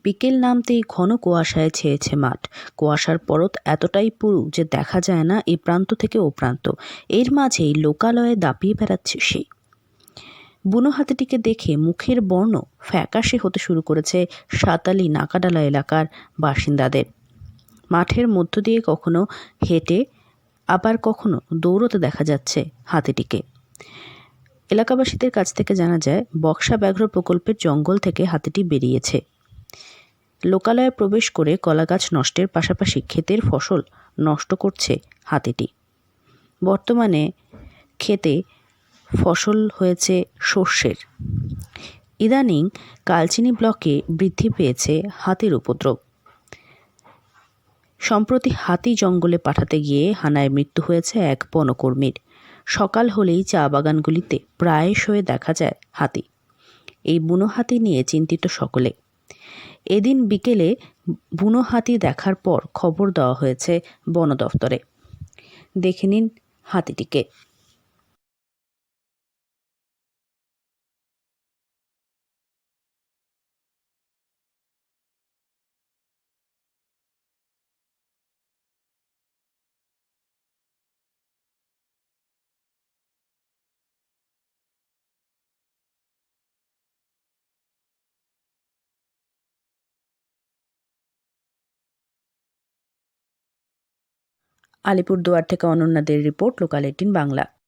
বিকেল নামতেই ঘন কুয়াশায় ছেয়েছে মাঠ। কুয়াশার পরত এতটাই পুরু যে দেখা যায় না এই প্রান্ত থেকে ও প্রান্ত। এর মাঝেই লোকালয়ে দাপিয়ে বেড়াচ্ছে সে। বুনো হাতিটিকে দেখে মুখের বর্ণ ফ্যাকাশে হতে শুরু করেছে সাতালি নাকাডালা এলাকার বাসিন্দাদের। মাঠের মধ্য দিয়ে কখনো হেঁটে আবার কখনো দৌড়তে দেখা যাচ্ছে হাতিটিকে। এলাকাবাসীদের কাছ থেকে জানা যায়, বক্সা ব্যাঘ্র প্রকল্পের জঙ্গল থেকে হাতিটি বেরিয়েছে। লোকালয়ে প্রবেশ করে কলাগাছ নষ্টের পাশাপাশি ক্ষেতের ফসল নষ্ট করছে হাতিটি। বর্তমানে ক্ষেতে ফসল হয়েছে সর্ষের। ইদানিং কালচিনি ব্লকে বৃদ্ধি পেয়েছে হাতির উপদ্রব। সম্প্রতি হাতি জঙ্গলে পাঠাতে গিয়ে হানায় মৃত্যু হয়েছে এক বনকর্মীর। সকাল হলেই চা বাগানগুলিতে প্রায়শই দেখা যায় হাতি। এই বুনো হাতি নিয়ে চিন্তিত সকলে। এদিন বিকেলে বুনো হাতি দেখার পর খবর দেওয়া হয়েছে বন দফতরে। দেখে নিন হাতিটিকে। আলিপুরদুয়ার থেকে অনন্যাদের রিপোর্ট, লোকাল 18 বাংলা।